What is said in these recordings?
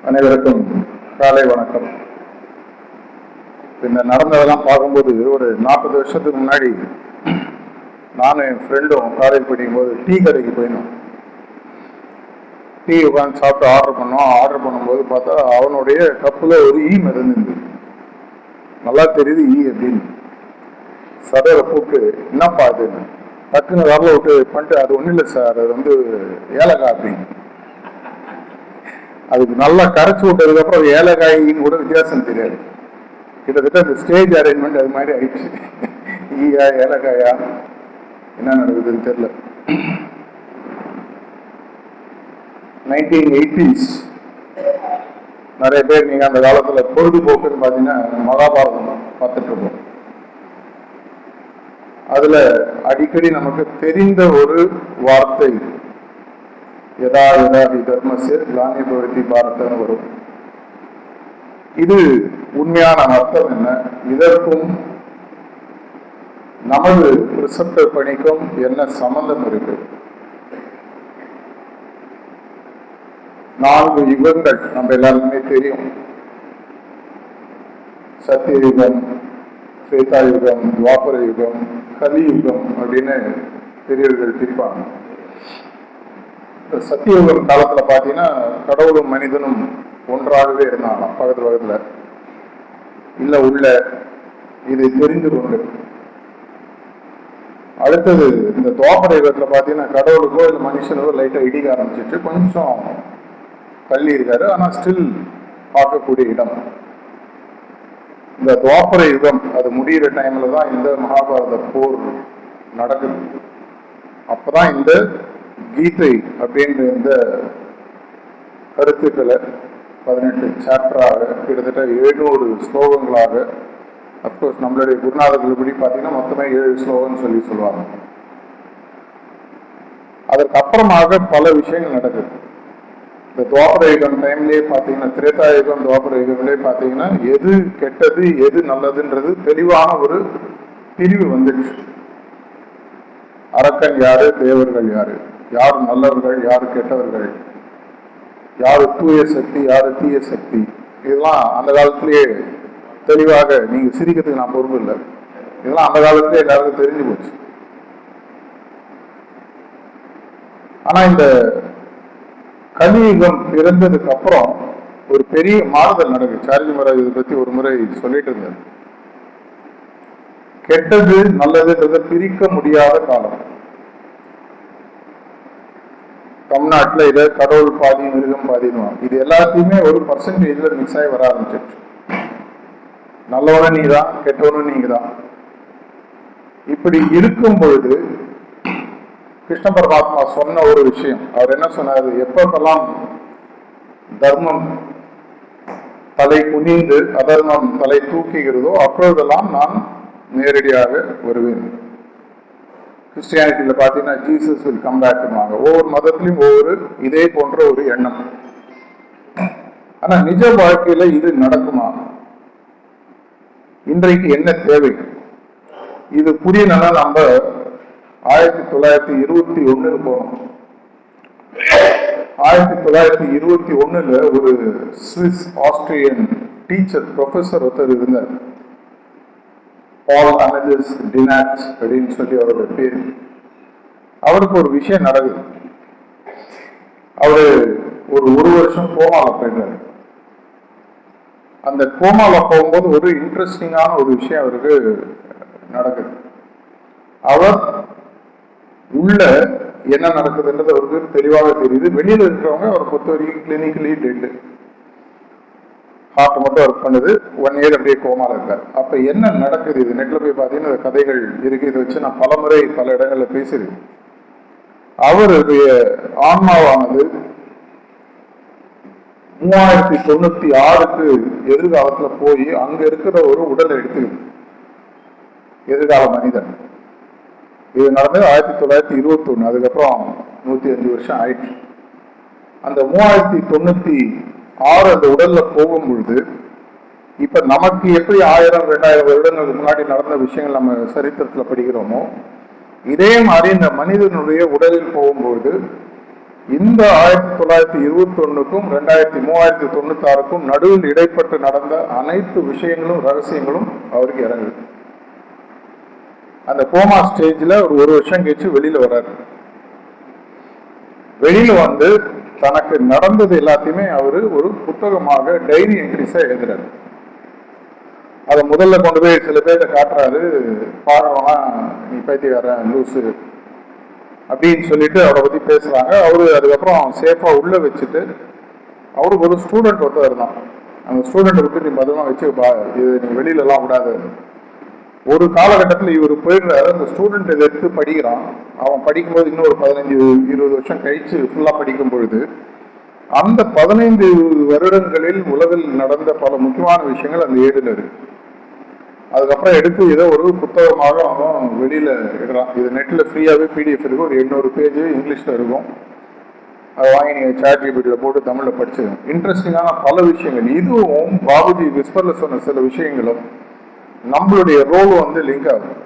அனைவருக்கும் காலை வணக்கம். இந்த நடந்ததெல்லாம் பார்க்கும்போது ஒரு 40 வருஷத்துக்கு முன்னாடி நானும் என் ஃப்ரெண்டும் காலேஜ் படிக்கும்போது டீ கடைக்கு போயிருந்தோம். டீ உட்காந்து சாப்பிட்டு ஆர்டர் பண்ணும்போது பார்த்தா அவனுடைய கப்பில் ஒரு ஈ மிதந்துது. நல்லா தெரியுது ஈ அப்படின்னு. சதையை கூப்பிட்டு என்னப்பா அதுன்னு டக்குன்னு வரல விட்டு பண்ணிட்டு, அது ஒன்றும் இல்லை சார், அது வந்து ஏலக்காய் அப்படின்னு. அதுக்கு நல்லா கரைச்சி விட்டதுக்கு அப்புறம் ஏலக்காயும் கூட வித்தியாசம் தெரியாது. கிட்டத்தட்ட அந்த ஸ்டேஜ் அரேஞ்ச்மெண்ட் அது மாதிரி ஆயிடுச்சு. ஈயா ஏலக்காயா என்ன நடக்குதுன்னு தெரியல. 1980s நிறைய பேர் நீங்க அந்த காலத்துல பொழுதுபோக்குன்னு பாத்தீங்கன்னா மகாபாரதம் பார்த்துட்டு இருப்போம். அதுல அடிக்கடி நமக்கு தெரிந்த ஒரு வார்த்தை யதா யதா ஹி தர்மஸ்ய கிளானிபவதி பாரதம்னு வரும். இது உண்மையான அர்த்தம் என்ன? இதற்கும் நமது ரிசப்டர் பணிக்கும் என்ன சம்பந்தம் இருக்கு? 4 யுகங்கள் நம்ம எல்லாருக்குமே தெரியும். சத்தியயுகம், திரேதா யுகம், துவாபர யுகம், கலியுகம் அப்படின்னு பெரியவர்கள் பிரிப்பாங்க. சத்தியயுகம் காலத்துல பாத்தீங்கன்னா கடவுளும் மனிதனும் ஒன்றாகவே இருந்தாங்களாம், பக்கத்துல இல்ல உள்ள இது தெரிந்து கொண்டு. அடுத்தது இந்த துவாபர யுகத்துல பாத்தீங்கன்னா கடவுளுக்கோ இல்லை மனுஷனுக்கோ லைட்டா இடிக்க ஆரம்பிச்சிட்டு கொஞ்சம் தள்ளி இருக்காரு, ஆனா ஸ்டில் பார்க்கக்கூடிய இடம். இந்த துவாபர யுகம் அது முடிகிற டைம்ல தான் இந்த மகாபாரத போர் நடக்குது. அப்பதான் இந்த கீதை அப்படின்ற இந்த கருத்துக்களை 18 சாப்டராக கிட்டத்தட்ட 700 ஸ்லோகங்களாக, அப்கோர்ஸ் நம்மளுடைய குருநாதர்கள் படி பார்த்தீங்கன்னா மொத்தமே 7 ஸ்லோகம்னு சொல்லுவாங்க. அதற்கு அப்புறமாக பல விஷயங்கள் நடக்குது. இந்த துவாபர யுகம் டைம்லேயே பார்த்தீங்கன்னா, திரேதா யுகம் துவாபர யுகம்லேயே பார்த்தீங்கன்னா எது கெட்டது எது நல்லதுன்றது தெளிவான ஒரு பிரிவு வந்துடுச்சு. அரக்கன் யாரு, தேவர்கள் யாரு, யார் நல்லவர்கள் யாரு கெட்டவர்கள், யாரு தூய சக்தி யாரு தீய சக்தி, இதெல்லாம் அந்த காலத்திலேயே தெளிவாக, நீங்க சிரிக்கிறதுக்கு நான் பொறுப்பு இல்லை, இதெல்லாம் அந்த காலத்திலே எல்லாருக்கும் தெரிஞ்சு போச்சு. ஆனா இந்த கலியுகம் பிறந்ததுக்கு அப்புறம் ஒரு பெரிய மாறுதல் நடக்குது. சார்ஜி மகாராஜ் இதை பத்தி ஒரு முறை சொல்லிட்டு இருந்தார். கெட்டது நல்லதுன்றதை பிரிக்க முடியாத காலம். தமிழ்நாட்டில் இதை கடவுள் பாதி மிருகம் பாதினுவாங்க. இது எல்லாத்தையுமே ஒரு பர்சன்டேஜ்ல மிக்ஸ் ஆகி வர ஆரம்பிச்சிருச்சு. நல்லவனும் நீ தான், கெட்டவனும் நீங்க தான். இப்படி இருக்கும் பொழுது கிருஷ்ண பரமாத்மா சொன்ன ஒரு விஷயம், அவர் என்ன சொன்னார்? எப்பெல்லாம் தர்மம் தலை குனிந்து அதர்மம் தலை தூக்குகிறதோ அப்பொழுதெல்லாம் நான் நேரடியாக வருவேன். கிறிஸ்டியானிட்டியில பாத்தீங்கன்னா ஜீசஸ் வில் கம் பேக் பண்ணுவாங்க. ஒவ்வொரு மதத்திலையும் ஒவ்வொரு இதே போன்ற ஒரு எண்ணம். ஆனா நிஜ வாழ்க்கையில இது நடக்குமா? இன்றைக்கு என்ன தேவை? இது புரியணும்னா நம்ம 1921 போனோம். 1921 ஒரு சுவிஸ் ஆஸ்திரியன் டீச்சர் ப்ரொஃபசர் ஒருத்தர் இருந்தார், பால் அனஜஸ் டினாச் அப்படின்னு சொல்லி அவரோட பேர். அவருக்கு ஒரு விஷயம் நடக்குது. அவரு ஒரு வருஷம் கோமால போயிடுறாரு. அந்த கோமால போகும்போது ஒரு இன்ட்ரெஸ்டிங்கான ஒரு விஷயம் அவருக்கு நடக்குது. அவர் உள்ள என்ன நடக்குதுன்றது அவருக்கு தெளிவாக தெரியுது. வெளியில இருக்கிறவங்க அவரை பொறுத்த வரைக்கும் கிளினிக்கலி டெட், ஹார்ட் மட்டும் ஒர்க் பண்ணுது, 1 இயர் அப்படியே கோமால இருக்காரு. அப்ப என்ன நடக்குது? இது நெட்ல போய் பார்த்தீங்கன்னா கதைகள் இருக்கு. இதை வச்சு நான் பலமுறை பல இடங்கள்ல பேசியிருக்கேன். அவருடைய ஆன்மாவானது 3096க்கு எதிர்காலத்துல போய் அங்க இருக்கிற ஒரு உடலை எடுத்துக்குது, எதிர்கால மனிதன். இது நடந்தது 1921. அதுக்கப்புறம் 105 வருஷம் ஆயிடுச்சு. அந்த 3096 அந்த உடல்ல போகும் பொழுது இப்ப நமக்கு எப்படி 1000-2000 வருடங்களுக்கு முன்னாடி நடந்த விஷயங்கள் நம்ம சரித்திரத்துல படிக்கிறோமோ, இதே மாதிரி இந்த மனிதனுடைய உடலில் போகும்போது இந்த 1921க்கும் 3396க்கும் நடுவில் இடைப்பட்டு நடந்த அனைத்து விஷயங்களும் ரகசியங்களும் அவருக்கு இறங்குது. அந்த கோமா ஸ்டேஜ்ல ஒரு வருஷம் கழிச்சு வெளியில வர்றாரு. வெளியில வந்து தனக்கு நடந்தது எல்லாத்தையுமே அவரு ஒரு புத்தகமாக டைரி என்ட்ரிஸா எழுதுறாரு. அதை முதல்ல கொண்டு போய் சில பேர்கிட்ட காட்டுறாரு. பாருவா, நீ பைத்தியக்காரன், லூசு அப்படின்னு சொல்லிட்டு அவரை பத்தி பேசுறாங்க. அவரு அதுக்கப்புறம் சேஃபா உள்ள வச்சுட்டு, அவருக்கு ஒரு ஸ்டூடெண்ட் ஒருத்தர் தான், அந்த ஸ்டூடெண்ட் விட்டு நீ பத்திரமா வச்சு இது நீ வெளியில எல்லாம் விடாது. ஒரு காலகட்டத்தில் இவர் போயிடுறாரு. அந்த ஸ்டூடெண்ட் இதை எடுத்து படிக்கிறான். அவன் படிக்கும்போது இன்னும் ஒரு 15-20 வருஷம் கழிச்சு ஃபுல்லா படிக்கும் பொழுது அந்த 15-20 வருடங்களில் உலகில் நடந்த பல முக்கியமான விஷயங்கள் அந்த ஏடுல இருக்கு. அதுக்கப்புறம் எடுத்து ஏதோ ஒரு புத்தகமாக அவன் வெளியில இடுறான். இது நெட்ல ஃப்ரீயாவே பிடிஎஃப் இருக்கும். ஒரு 800 பேஜ் இங்கிலீஷ்ல இருக்கும். அதை வாங்கி நீங்க ChatGPT போட்டு தமிழ்ல படிச்சிருங்க. இன்ட்ரெஸ்டிங்கான பல விஷயங்கள். இதுவும் பாபுஜி விஸ்பர்ல சொன்ன சில விஷயங்களும் நம்மளுடைய ரோல் வந்து லிங்க் ஆகும்.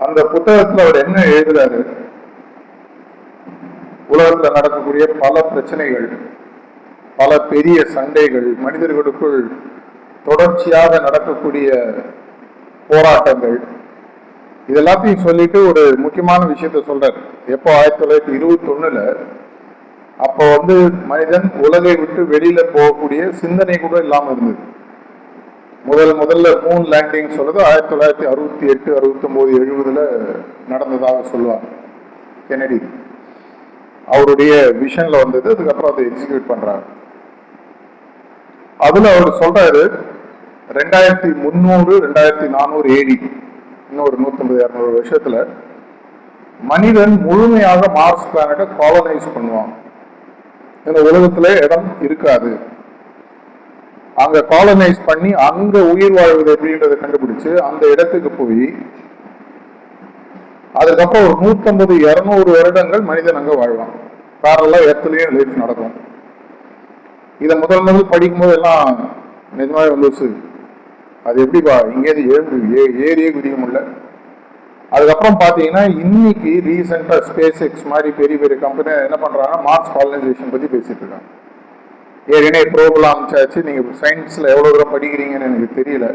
அந்த புத்தகத்துல அவர் என்ன எழுதுறாரு, உலகத்துல நடக்கக்கூடிய பல பிரச்சனைகள், பல பெரிய சண்டைகள், மனிதர்களுக்குள் தொடர்ச்சியாக நடக்கக்கூடிய போராட்டங்கள், இது எல்லாத்தையும் சொல்லிட்டு ஒரு முக்கியமான விஷயத்த சொல்றாரு. எப்போ 1921ல அப்போ வந்து மனிதன் உலகை விட்டு வெளியில போகக்கூடிய சிந்தனை கூட இல்லாம இருந்தது. முதல்ல மூன் லேண்டிங் சொல்றது 1968, 69, 70ல நடந்ததாக சொல்லுவாங்க. கென்னடி அவருடைய விஷன்ல வந்தது. அதுக்கப்புறம் அதை எக்ஸிக்யூட் பண்றாங்க. அதுல அவர் சொல்றாரு 2300, 2400 AD, இன்னொரு 150-200 வருஷத்துல மனிதன் முழுமையாக மார்ஸ் பிளானட்டை காலனைஸ் பண்ணுவான். இந்த உலகத்துல இடம் இருக்காது. அங்க காலனைஸ் பண்ணி அங்க உயிர் வாழ்வது எப்படின்றத கண்டுபிடிச்சு அந்த இடத்துக்கு போய் அதுக்கப்புறம் ஒரு 150-200 வருடங்கள் மனிதன் அங்க வாழ்வான். பேரலா எர்த்லயும் லைஃப் நடக்கும். இதை முதல் படிக்கும்போது எல்லாம் நிஜமாவே வந்துச்சு. அது எப்படிப்பா இங்கேருந்து ஏரியே குதிக்க முடியல. அதுக்கப்புறம் பாத்தீங்கன்னா இன்னைக்கு ரீசெண்டா ஸ்பேஸ் எக்ஸ் மாதிரி பெரிய பெரிய கம்பெனி என்ன பண்றாங்க, மார்ஸ் காலனைசேஷன் பத்தி பேசிட்டு இருக்காங்க. ஏற்கனவே ப்ரோபெல்லாம் அமைச்சாச்சு. நீங்க சயின்ஸ்ல எவ்வளவு தூரம் படிக்கிறீங்கன்னு எனக்கு தெரியல.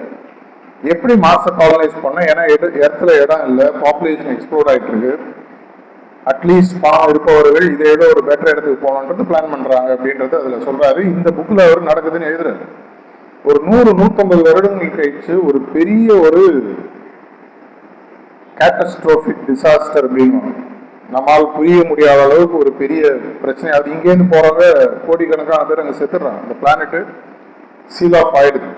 எப்படி மார்ஸை காலனைஸ் பண்ண, ஏன்னா இடத்துல இடம் இல்லை, பாப்புலேஷன் எக்ஸ்ப்ளோர் ஆயிட்டு இருக்கு. அட்லீஸ்ட் பணம் இருப்பவர்கள் இதை ஏதோ ஒரு பெட்டர் இடத்துக்கு போகணுன்றது பிளான் பண்றாங்க அப்படின்றது அதுல சொல்றாரு. இந்த புக்ல அவர் நடக்குதுன்னு எழுதுறாரு. ஒரு 100-150 வருடங்கள் கழிச்சு ஒரு பெரிய ஒரு கேட்டஸ்ட்ரோபிக் டிசாஸ்டர் அப்படின்னு நம்மால் புரிய முடியாத அளவுக்கு ஒரு பெரிய பிரச்சனை. அது இங்கேருந்து போறவங்க கோடிக்கணக்கான பேர் அங்க செத்துடுறாங்க. அந்த பிளானட் சீல் ஆஃப் ஆயிடுது.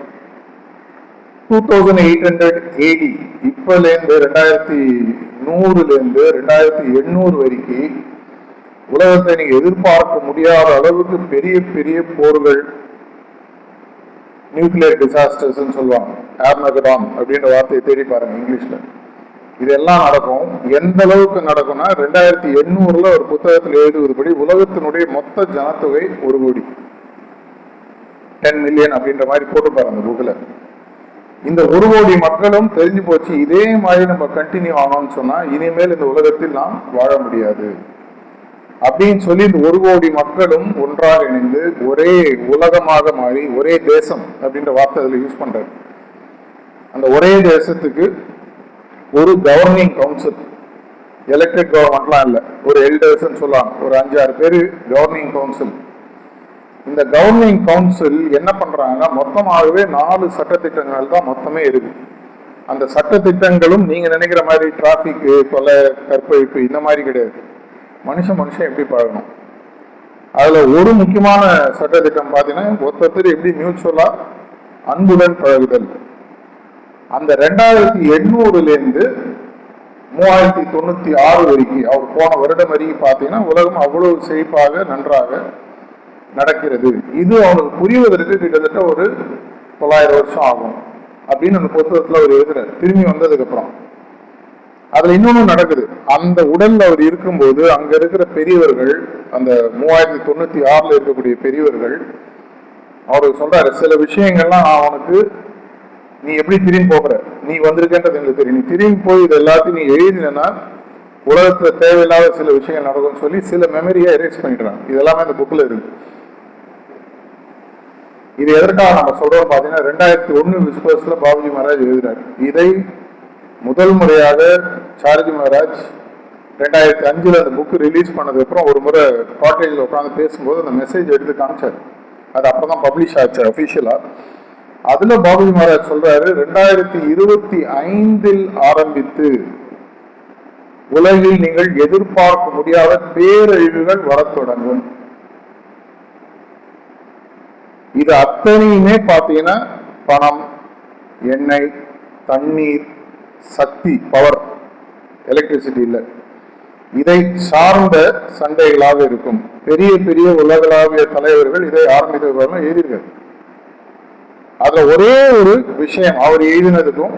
2800 AD, இப்பல இருந்து 2100ல இருந்து 2800 வரைக்கும் உலகத்தை நீங்க எதிர்பார்க்க முடியாத அளவுக்கு பெரிய பெரிய போர்கள், நியூக்ளியர் டிசாஸ்டர்ஸ் சொல்லுவாங்க. ஆர்மகடான் அப்படின்ற வார்த்தையை தேடி பாருங்க இங்கிலீஷ்ல. இதெல்லாம் நடக்கும். எந்த அளவுக்கு நடக்கும்னா 2800ல ஒரு புத்தகத்தில் எழுதுவதுபடி உலகத்தினுடைய மொத்த ஜனத்தொகை 1 கோடி, 10 மில்லியன் அப்படின்ற மாதிரி போட்டு பாருங்க புக்ல. இந்த 1 கோடி மக்களும் தெரிஞ்சு போச்சு, இதே மாதிரி நம்ம கண்டினியூ ஆனோம்னு சொன்னா இனிமேல் இந்த உலகத்தில் நாம் வாழ முடியாது அப்படின்னு சொல்லி இந்த 1 கோடி மக்களும் ஒன்றாக இணைந்து ஒரே உலகமாக மாறி ஒரே தேசம் அப்படின்ற வார்த்தை அதுல யூஸ் பண்றாரு. அந்த ஒரே தேசத்துக்கு ஒரு கவர்னிங் கவுன்சில், எலெக்டட் கவர்மெண்ட்லாம் இல்லை, ஒரு எல்டர்ஸ் சொல்லுவாங்க, ஒரு 5-6 பேர் கவர்னிங் கவுன்சில். இந்த கவர்னிங் கவுன்சில் என்ன பண்றாங்கன்னா மொத்தமாகவே 4 சட்டத்திட்டங்கள் தான் மொத்தமே இருக்கு. அந்த சட்டத்திட்டங்களும் நீங்க நினைக்கிற மாதிரி டிராபிக், கொலை, கற்பழிப்பு இந்த மாதிரி கிடையாது. மனுஷன் எப்படி பழகணும். அதுல ஒரு முக்கியமான சட்டத்திட்டம் பாத்தீங்கன்னா ஒருத்தர் எப்படி மியூச்சுவலா அன்புடன் பழகுதல். அந்த 2800ல இருந்து 3096 வரைக்கும் அவர் போன வருடம் வரைக்கும் பாத்தீங்கன்னா உலகம் அவ்வளவு செழிப்பாக நன்றாக நடக்கிறது. இது அவனுக்கு புரிவதற்கு கிட்டத்தட்ட ஒரு 900 வருஷம் ஆகும் அப்படின்னு அந்த புத்தகத்துல அவர் எழுதுறாரு. திரும்பி வந்ததுக்கு அப்புறம் அதுல இன்னொன்னு நடக்குது. அந்த உடல்ல அவர் இருக்கும்போது அங்க இருக்கிற பெரியவர்கள், அந்த 3096ல இருக்கக்கூடிய பெரியவர்கள் அவருக்கு சொல்றாரு, சில விஷயங்கள்லாம் அவனுக்கு நீ எப்படி திரும்பி போகிற, நீ வந்திருக்கன்றது எங்களுக்கு தெரியும், நீ திரும்பி போய் இது எல்லாத்தையும் நீ எழுதினா உலகத்துல தேவையில்லாத சில விஷயங்கள் நடக்கும்னு சொல்லி சில மெமரியை எரேஸ் பண்ணிடுறாங்க. இதெல்லாமே அந்த புக்ல இருக்கு. இது எதற்காக நம்ம சொல்றோம் பாத்தீங்கன்னா, 2001 விஸ்வஸ்ல பாபுஜி மகாராஜ் எழுதுறாரு. இதை முதல் முறையாக சார்ஜி மகாராஜ் 2005 அந்த புக் ரிலீஸ் பண்ணதுக்கு அப்புறம் ஒரு முறை காட்டேஜில் உட்காந்து பேசும்போது அந்த மெசேஜ் எடுத்து காமிச்சார். அது அப்பதான் பப்ளிஷ் ஆச்சு அபிஷியலா. அதுல பாபுஜி மகாராஜ் சொல்றாரு, 2025 ஆரம்பித்து உலகில் நீங்கள் எதிர்பார்க்க முடியாத பேரழிவுகள் வரத் தொடங்கும். இது அத்தனையுமே பாத்தீங்கன்னா பணம், எண்ணெய், தண்ணீர், சக்தி, பவர், எலக்ட்ரிசிட்டி இல்லை, இதை சார்ந்த சண்டைகளாக இருக்கும். பெரிய பெரிய உலகளாவிய தலைவர்கள் இதை ஆரம்பித்தவர்கள் எழுதியிருக்காரு. அதுல ஒரே ஒரு விஷயம் அவர் எழுதினதுக்கும்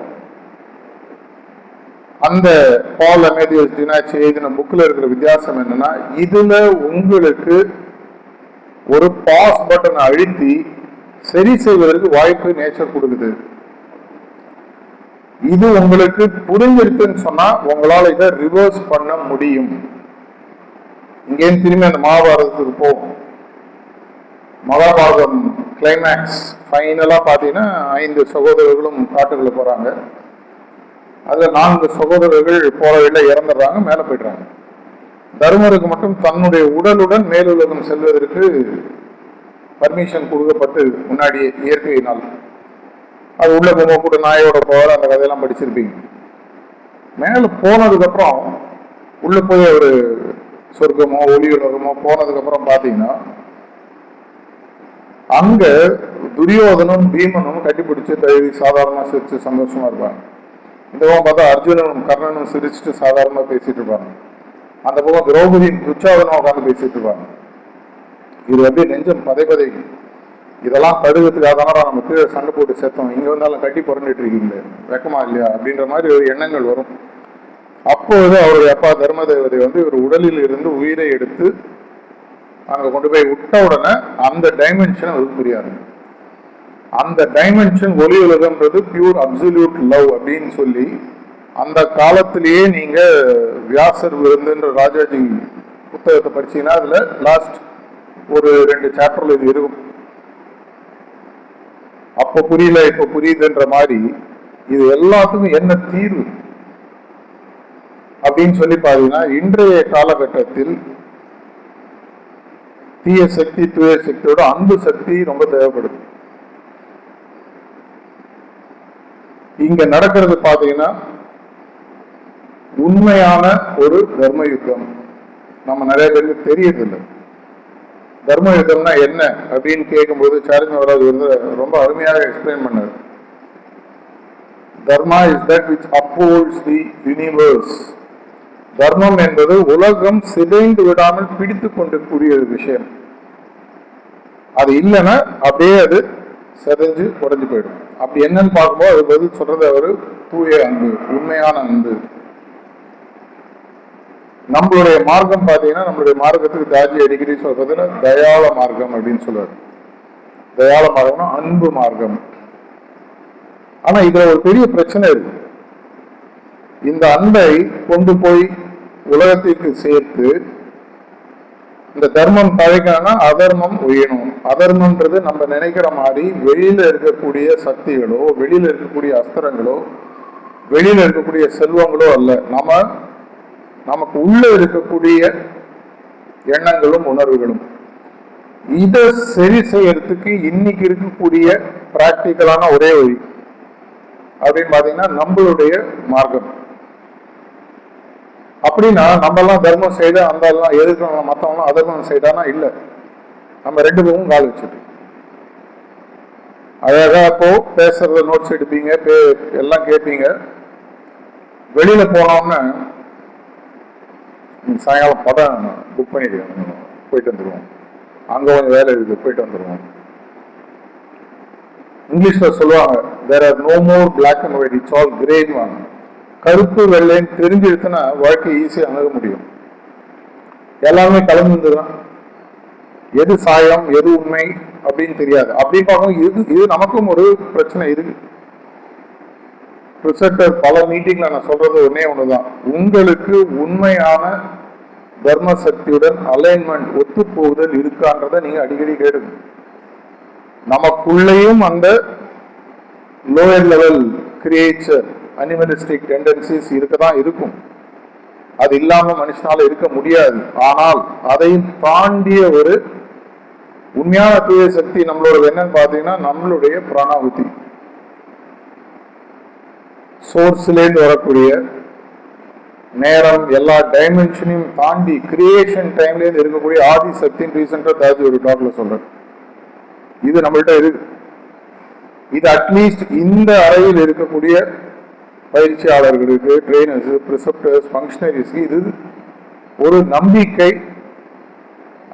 அந்த பால் அமேதியஸ் டினாச்சி எழுதின புக்ல இருக்கிற வித்தியாசம் என்னன்னா, இதுல உங்களுக்கு ஒரு பாஸ் பட்டன் அழுத்தி சரி செய்வதற்கு வாய்ப்பு நேச்சர் கொடுக்குது. இது உங்களுக்கு புரிஞ்சிருக்குன்னு சொன்னா உங்களால இதை ரிவர்ஸ் பண்ண முடியும். இங்கேயும் திரும்பி அந்த மகாபாரதத்துக்கு போகும். மகாபாரதம் கிளைமேக்ஸ் ஃபைனலா பாத்தீங்கன்னா 5 சகோதரர்களும் காட்டுக்குள்ள போறாங்க. அதுல 4 சகோதரர்கள் போற வழியில இறந்துடுறாங்க, மேல போயிடுறாங்க. தர்மருக்கு மட்டும் தன்னுடைய உடலுடன் மேலுலகம் செல்வதற்கு பர்மிஷன் கொடுக்கப்பட்டு முன்னாடியே இயற்கையினால். அது உள்ள போக கூட நாயோட போகிற அந்த கதையெல்லாம் படிச்சிருப்பீங்க. மேல போனதுக்கு அப்புறம் உள்ள போய் ஒரு சொர்க்கமோ ஒளி உலகமோ போனதுக்கு அப்புறம் பாத்தீங்கன்னா அங்க துரியோதனும் பீமனும் கட்டிப்பிடிச்சு தழுவி சாதாரணமா சிரிச்சு சந்தோஷமா இருப்பாங்க. இந்த பக்கம் பார்த்தா அர்ஜுனனும் கர்ணனும் சிரிச்சுட்டு சாதாரணமா பேசிட்டு இருப்பாங்க. அந்த பக்கம் திரௌபதியும் துச்சாதனும் உட்காந்து பேசிட்டு இருப்பாங்க. இது வந்து நெஞ்சம் பதை. இதெல்லாம் தடுக்கிறதுக்காக தானடா நம்ம கீழே சண்டை போட்டு சேர்த்தோம், இங்க வந்தாலும் கட்டி புரண்டுட்டு இருக்கீங்களே, வெக்கமா இல்லையா அப்படின்ற மாதிரி ஒரு எண்ணங்கள் வரும். அப்போது அவருடைய அப்பா தர்ம தேவதை வந்து இவர் உடலில் இருந்து உயிரை எடுத்து அங்க கொண்டு போய் விட்ட உடனே அந்த டைமென்ஷன் அவருக்கு புரியாது. அந்த டைமென்ஷன் ஒளி உலகம்ன்றது பியூர் அப்சல்யூட் லவ் அப்படின்னு சொல்லி அந்த காலத்திலேயே நீங்க வியாசர் விருந்துன்ற ராஜாஜி புத்தகத்தை படிச்சீங்கன்னா அதுல லாஸ்ட் ஒரு 2 சாப்டர்ல இது இருக்கும். அப்ப புரியல இப்ப புரியுதுன்ற மாதிரி இது எல்லாத்துக்கும் என்ன தீர்வு அப்படின்னு சொல்லி பாத்தீங்கன்னா, இன்றைய காலகட்டத்தில் தீய சக்தி தூய சக்தியோட அன்பு சக்தி ரொம்ப தேவைப்படுது. இங்க நடக்கிறது பாத்தீங்கன்னா உண்மையான ஒரு தர்ம யுத்தம். நம்ம நிறைய பேருக்கு தெரியதில்லை. தர்ம யுத்தம்னா என்ன அப்படின்னு கேட்கும்போது சார்ஜி மகாராஜ் வந்து ரொம்ப அருமையாக எக்ஸ்பிளைன் பண்ணார். Dharma is that which upholds the universe. தர்மம் என்பது உலகம் சிதைந்து விடாமல் பிடித்து கொண்டிருக்கூடிய விஷயம். அது இல்லைன்னா அப்படியே அது சிதைஞ்சு உடஞ்சு போயிடும். அப்படி என்னன்னு பார்க்கும்போது அது பதில் சொல்றது அவரு தூய அன்பு, உண்மையான அன்பு. நம்மளுடைய மார்க்கம் பாத்தீங்கன்னா, நம்மளுடைய மார்க்கத்துக்கு தாஜி அடிக்கடி சொல்றது தயாள மார்க்கம் அப்படின்னு சொல்லுவாரு. தயாள மார்க்கம்னா அன்பு மார்க்கம். ஆனா இதுல ஒரு பெரிய பிரச்சனை இருக்கு. இந்த அன்பை கொண்டு போய் உலகத்திற்கு சேர்த்து இந்த தர்மம் தழைக்கணும்னா அதர்மம் ஒழியணும். அதர்மம்ன்றது நம்ம நினைக்கிற மாதிரி வெளியில இருக்கக்கூடிய சக்திகளோ, வெளியில இருக்கக்கூடிய அஸ்திரங்களோ, வெளியில இருக்கக்கூடிய செல்வங்களோ அல்ல. நமக்கு உள்ள இருக்கக்கூடிய எண்ணங்களும் உணர்வுகளும். இதை சரி செய்யறதுக்கு இன்னைக்கு இருக்கக்கூடிய பிராக்டிக்கலான ஒரே வழி அப்படின்னு பாத்தீங்கன்னா நம்மளுடைய மார்க்கம். அப்படின்னா நம்ம எல்லாம் தர்மம் செய்த அந்த எல்லாம் எதிர்க்கிறவங்க மற்றவங்களும் அதர்மம் செய்தானா இல்லை. நம்ம 2 பேரும் கால் வச்சுட்டு அழகா இப்போ பேசுறத நோட்ஸ் எடுப்பீங்க, எல்லாம் கேட்பீங்க. வெளியில போனோம்னா சாயங்காலம் படம் புக் பண்ணிடுவோம், போயிட்டு வந்துடுவோம். அங்க கொஞ்சம் வேலை இருக்கு, போயிட்டு வந்துடுவோம். இங்கிலீஷ்ல சொல்லுவாங்க there are no more black and white, it's all grey one. கருப்பு வெள்ளைன்னு தெரிஞ்சிருச்சுன்னா வாழ்க்கை ஈஸியாக அணுக முடியும். எல்லாமே கலந்துதான். எது சாயம் எது உண்மை அப்படின்னு தெரியாது. அப்படி பார்க்கும் இது நமக்கும் ஒரு பிரச்சனை இருக்கு. ப்ரிசெப்டர் பல மீட்டிங்ல நான் சொல்றது ஒன்னே ஒண்ணுதான், உங்களுக்கு உண்மையான தர்ம சக்தியுடன் அலைன்மெண்ட் ஒத்து போகுதல் இருக்கான்றத நீங்க அடிக்கடி கேடுங்க. நமக்குள்ளேயும் அந்த lower level creature animalistic tendencies இருக்கதான் இருக்கும், அது இல்லாம மனுஷனால இருக்க முடியாது. ஆனால் அதையும் தாண்டிய ஒரு உண்மையான தூய சக்தி நம்மளோட என்னன்னு பாத்தீங்கன்னா நம்மளுடைய பிராணாகுதி, சோர்ஸ்லேருந்து வரக்கூடிய நேரம் எல்லா டைமென்ஷனையும் தாண்டி கிரியேஷன் டைம்ல இருந்து இருக்கக்கூடிய ஆதி சக்தின்னு ரீசெண்டா தாஜி ஒரு டாக்ல சொல்றேன். இது நம்மள்ட்ட இருக்கு. இது அட்லீஸ்ட் இந்த அறையில் இருக்கக்கூடிய பயிற்சியாளர்களுக்கு, ட்ரெயினர்ஸ், ப்ரிசெப்டர்ஸ், ஃபங்க்ஷனரிஸ்க்கு இது ஒரு நம்பிக்கை,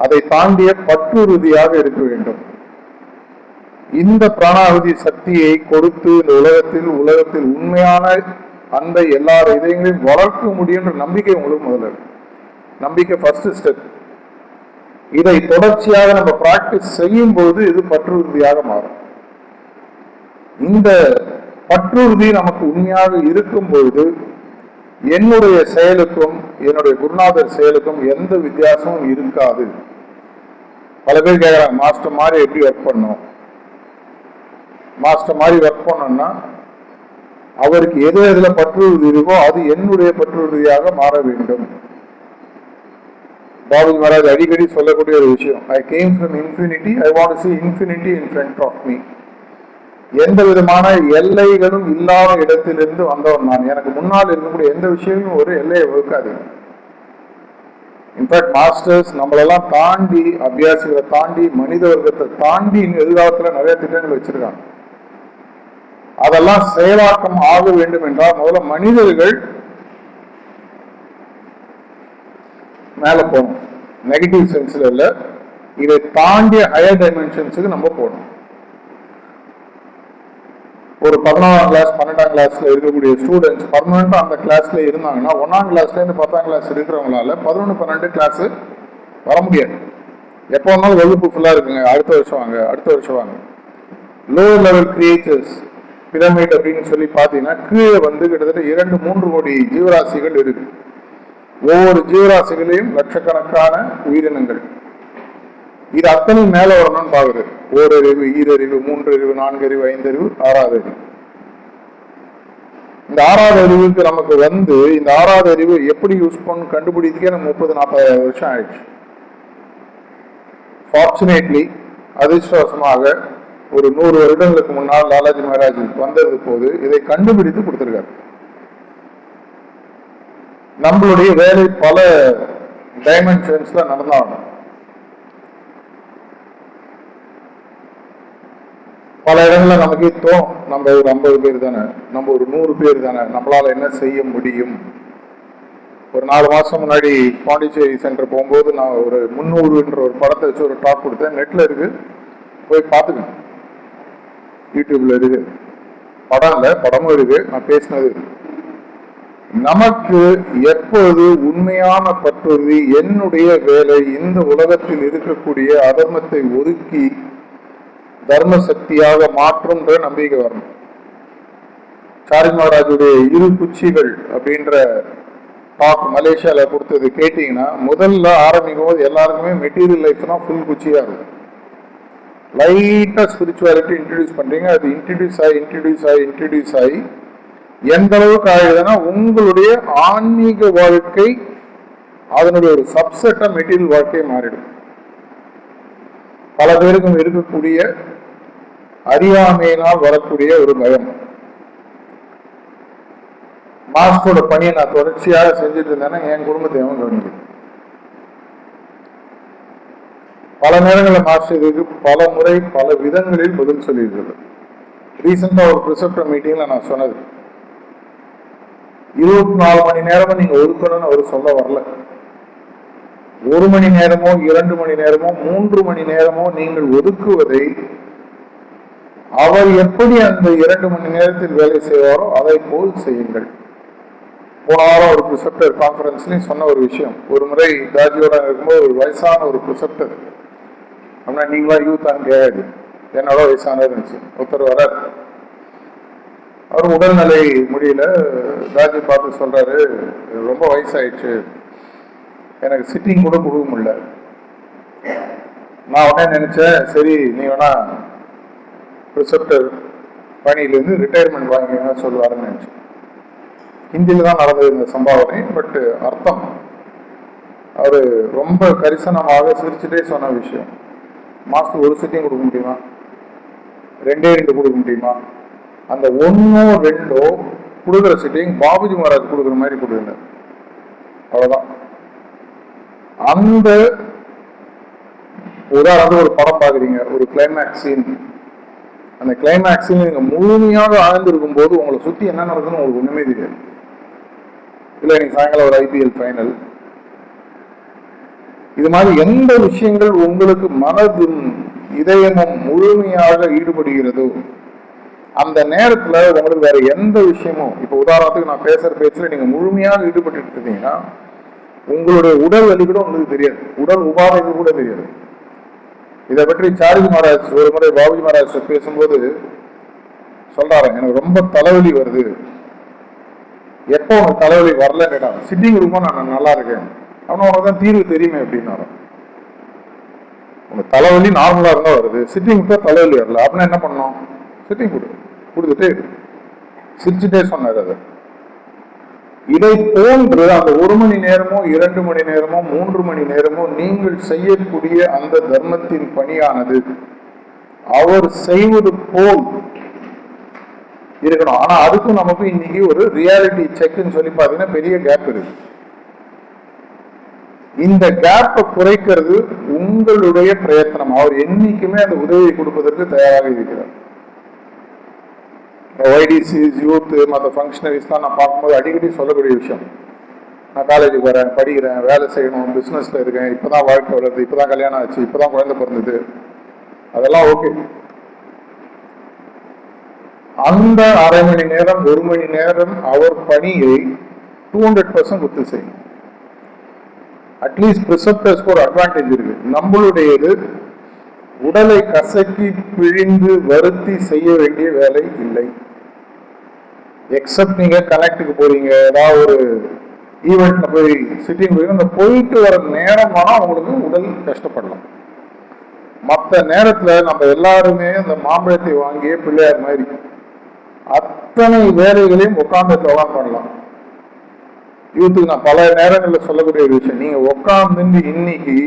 அதை தாண்டிய பற்றுறுதியாக இருக்க வேண்டும். இந்த பிராணாகுதி சக்தியை கொடுத்து இந்த உலகத்தில் உண்மையான அந்த எல்லா இதயங்களையும் வளர்க்க முடியுன்ற நம்பிக்கை உங்களுக்கு முதல்ல. நம்பிக்கை ஃபர்ஸ்ட் ஸ்டெப். இதை தொடர்ச்சியாக நம்ம பிராக்டிஸ் செய்யும் போது இது பற்றுறுதியாக மாறும். இந்த பற்றுறுதி நமக்கு உண்மையாக இருக்கும் பொழுது என்னுடைய செயலுக்கும் என்னுடைய குருநாதர் செயலுக்கும் எந்த வித்தியாசமும் இருக்காது. பல பேர் கேட்கறாங்க, மாஸ்டர் மாதிரி எப்படி ஒர்க் பண்ணணும்? மாஸ்டர் மாதிரி ஒர்க் பண்ணணும்னா அவருக்கு எது எதுல பற்றுறுதி இருக்கோ அது என்னுடைய பற்றுறுதியாக மாற வேண்டும். பாபு மகாராஜ் அடிக்கடி சொல்லக்கூடிய ஒரு விஷயம், I came from infinity, I want to see infinity in front of me. எந்த விதமான எல்லைகளும் இல்லாத இடத்திலிருந்து வந்தவன் நான். எனக்கு முன்னால் இருக்கக்கூடிய எந்த விஷயமும் ஒரு எல்லையை வகுக்காது. இன்ஃபேக்ட் மாஸ்டர்ஸ் நம்மளெல்லாம் தாண்டி, அபியாசிகளை தாண்டி, மனித வர்க்கத்தை தாண்டி எதிர்காலத்துல நிறைய திட்டங்கள் வச்சிருக்காங்க. அதெல்லாம் செயலாக்கம் ஆக வேண்டும் என்றால் முதல்ல மனிதர்கள் மேல போகணும். நெகட்டிவ் சென்ஸ்ல இல்ல, இதை தாண்டிய ஹையர் டைமென்ஷன்ஸுக்கு நம்ம போகணும். ஒரு 11ஆம் கிளாஸ் 12ஆம் கிளாஸ்ல இருக்கக்கூடிய ஸ்டூடெண்ட்ஸ் பர்மனண்டா அந்த கிளாஸ்ல இருந்தாங்கன்னா 1ஆம் கிளாஸ்ல இருந்து 10ஆம் கிளாஸ் இருக்கிறவங்களால 11, 12 கிளாஸ் வர முடியாது. எப்போ வந்தாலும் வகுப்பு ஃபுல்லா இருக்குங்க, அடுத்த வருஷம் வாங்க, அடுத்த வருஷம் வாங்க. லோவர் லெவல் கிரியேச்சர்ஸ் பிரமிட் அப்படின்னு சொல்லி பாத்தீங்கன்னா கீழே கிட்டத்தட்ட 2-3 கோடி ஜீவராசிகள் இருக்கு. ஒவ்வொரு ஜீவராசிகளையும் லட்சக்கணக்கான உயிரினங்கள். இது அத்தனை மேல வரணும்னு பாக்குது. ஓரறிவு, ஈரறிவு, 3 அறிவு, 4 அறிவு, 5 அறிவு, 6வது அறிவு. இந்த 6வது அறிவுக்கு நமக்கு இந்த 6வது அறிவு எப்படி யூஸ் பண்ணு கண்டுபிடிக்கே நம்ம 30-40 வருஷம் ஆயிடுச்சு. ஃபார்ச்சுனேட்லி, அதிர்ஷ்டவசமாக ஒரு 100 வருடங்களுக்கு முன்னால் லாலாஜி மகாராஜ் வந்தது போது இதை கண்டுபிடித்து கொடுத்திருக்காரு. நம்மளுடைய வேலை பல டைமென்ஷன்ஸ்ல நடந்தாகணும். பல இடங்கள்ல நமக்கே நம்ம ஒரு 50 பேர் தானே, நம்ம ஒரு 100 பேர் தானே, நம்மளால என்ன செய்ய முடியும்? ஒரு 4 மாசம் முன்னாடி பாண்டிச்சேரி சென்டர் போகும்போது நான் ஒரு 300 ஒரு படத்தை வச்சு ஒரு டாக் கொடுத்தேன். நெட்ல இருக்கு, போய் பார்த்துக்கணும். யூடியூப்ல இருக்கு, படம் இல்ல, படமும் இருக்கு, நான் பேசினது. நமக்கு எப்போது உண்மையான பற்றுறுதி, என்னுடைய வேலை இந்த உலகத்தில் இருக்கக்கூடிய அதர்மத்தை ஒதுக்கி தர்ம சக்தியாக மாற்றும்ன்ற நம்பிக்கை வரணும். சாரி மகாராஜுடைய 2 குச்சிகள் அப்படின்ற டாக் மலேசியால கொடுத்தது கேட்டீங்கன்னா, முதல்ல ஆரம்பிக்கும் போது எல்லாருக்குமே மெட்டீரியல் லைஃப்னா ஃபுல் குச்சியா இருக்கும். லைட்டா ஸ்பிரிச்சுவாலிட்டி இன்ட்ரடியூஸ் பண்றீங்க, அது இன்ட்ரடியூஸ் ஆகி எந்த அளவுக்கு ஆகுதுன்னா உங்களுடைய ஆன்மீக வாழ்க்கை அதனுடைய ஒரு சப்செட்டா மெட்டீரியல் வாழ்க்கையை மாறிடும். பல பேருக்கும் இருக்கக்கூடிய அறியாமையினால் வரக்கூடிய ஒரு பயம். மாஸ்டரோட பணியை நான் தொடர்ச்சியாக செஞ்சுட்டு இருந்தேன்னா என் குடும்பத்தை அவன் கவனிக்கும். பல நேரங்களில் மாஸ்டர் இதுக்கு பல முறை பல விதங்களில் பதில் சொல்லியிருக்கிறது. ரீசெண்டா ஒரு ப்ரிசெப்டர் மீட்டிங்ல நான் சொன்னது, 24 மணி நேரமும் நீங்க ஒதுக்கணும்னு அவர் சொல்ல வரல. 1 மணி நேரமோ 2 மணி நேரமோ 3 மணி நேரமோ நீங்கள் ஒதுக்குவதை அவர் எப்படி அந்த 2 மணி நேரத்தில் வேலை செய்வாரோ அதை போல் செய்யுங்கள். போன வாரம் ஒரு ப்ரிசெப்டர் கான்ஃபரன்ஸ்லயும் சொன்ன ஒரு விஷயம், ஒரு முறை தாஜியோட இருக்கும்போது ஒரு வயசான ஒரு ப்ரிசெப்டர், அப்படின்னா நீங்களா யூத் ஆன் கேடு, என்னோட வயசானது இருந்துச்சு, ஒருத்தர் வர அவர் உடல்நிலை முடியல. ராஜி பார்த்து சொல்றாரு, ரொம்ப வயசாயிடுச்சு, எனக்கு சிட்டிங் கூட கொடுக்க முடியல. நான் உடனே நினைச்சேன், சரி நீ வேணா ரிசப்டர் பணியிலிருந்து ரிட்டையர்மெண்ட் வாங்கிங்க சொல்லுவாருன்னு நினைச்சேன். ஹிந்தியில தான் நடந்தது இந்த சம்பாவனை. பட் அர்த்தம் அவரு ரொம்ப கரிசனமாக சிரிச்சுட்டே சொன்ன விஷயம். மாசத்துக்கு ஒரு சிட்டிங் கொடுக்க முடியுமா, 2 கொடுக்க முடியுமா? அந்த 1 2 கொடுக்குற சிட்டிங் பாபுஜி மகாராஜ் கொடுக்குற மாதிரி கொடுங்க, அவ்வளவுதான். அந்த உதாரணத்துக்கு ஒரு படம் பாக்குறீங்க, ஒரு கிளைமேக்ஸ் சீன். அந்த கிளைமேக்ஸ் சீன் நீங்க முழுமையாக ஆழ்ந்திருக்கும் போது உங்களை சுத்தி என்ன நடக்குதுன்னு உங்களுக்கு ஒண்ணுமே தெரியாது. இல்ல இன்னைக்கு சாயங்காலம் ஒரு IPL ஃபைனல், இது மாதிரி எந்த விஷயங்கள் உங்களுக்கு மனதும் இதயமும் முழுமையாக ஈடுபடுகிறதோ அந்த நேரத்துல உங்களுக்கு வேற எந்த விஷயமும், இப்ப உதாரணத்துக்கு நான் பேசுற பேச்சுல நீங்க முழுமையாக ஈடுபட்டு இருந்தீங்கன்னா உங்களுடைய உடல் வலி கூட உங்களுக்கு தெரியாது, உடல் உபாதைகள் கூட தெரியாது. இதை பற்றி சார்ஜி மகாராஜ் ஒரு முறை பாபுஜி மகாராஜ் பேசும்போது சொல்றாரு, எனக்கு ரொம்ப தலைவலி வருது. எப்போ உனக்கு தலைவலி வரல கேட்டாங்க, சிட்டிங் ரூமா நான் நல்லா இருக்கேன். அவனை உனக்கு தான் தீர்வு தெரியுமே அப்படின்னாரு. உங்க தலைவலி நார்மலா இருந்தா வருது, சிட்டிங் தான் தலைவலி வரல, அப்படின்னா என்ன பண்ணணும்? சிட்டிங் கொடுத்துட்டே சிரிச்சுட்டே சொன்னார். அதை இதை போன்று அந்த 1 மணி நேரமோ 2 மணி நேரமோ 3 மணி நேரமோ நீங்கள் செய்யக்கூடிய அந்த தர்மத்தின் பணியானது அவர் செய்வது போல் இருக்கணும். ஆனா அதுக்கும் நமக்கு இன்னைக்கு ஒரு ரியாலிட்டி செக்னு சொல்லி பாத்தீங்கன்னா பெரிய கேப் இருக்கு. இந்த கேப்பை குறைக்கிறது உங்களுடைய பிரயத்தனம். அவர் என்னைக்குமே அந்த உதவியை கொடுப்பதற்கு தயாராக இருக்கிறார். YDCs, யூத், மற்ற ஃபங்க்ஷனரிஸ் தான் நான் பார்க்கும்போது அடிக்கடி சொல்லக்கூடிய விஷயம். நான் காலேஜுக்கு வரேன், படிக்கிறேன், வேலை செய்யணும், பிஸ்னஸ்ல இருக்கேன், இப்பதான் வாழ்க்கை வளருது, இப்பதான் கல்யாணம் ஆச்சு, இப்பதான் குழந்தை பிறந்தது, அதெல்லாம் ஓகே. அந்த 1/2 மணி நேரம் 1 மணி நேரம் அவர் பணியை 200% ஒத்து செய்யும். அட்லீஸ்ட் பிரிசப்டர்ஸ்க்கு ஒரு அட்வான்டேஜ் இருக்கு. நம்மளுடையது உடலை கசக்கி பிழிந்து வருத்தி செய்ய வேண்டிய வேலை இல்லை. எக்ஸப்ட் நீங்க கனெக்டுக்கு போறீங்க, ஏதாவது ஒரு ஈவெண்ட்ல போய் சிட்டிங் போய் அந்த போயிட்டு வர நேரம் ஆனா உங்களுக்கு உடல் கஷ்டப்படலாம். மற்ற நேரத்துல நம்ம எல்லாருமே அந்த மாம்பழத்தை வாங்கிய பிள்ளையார் மாதிரி அத்தனை வேலைகளையும் உட்கார்ந்து பண்ணலாம். யூத்துக்கு நான் பல நேரங்களில் சொல்லக்கூடிய விஷயம், நீங்க உட்கார்ந்து இன்னைக்கு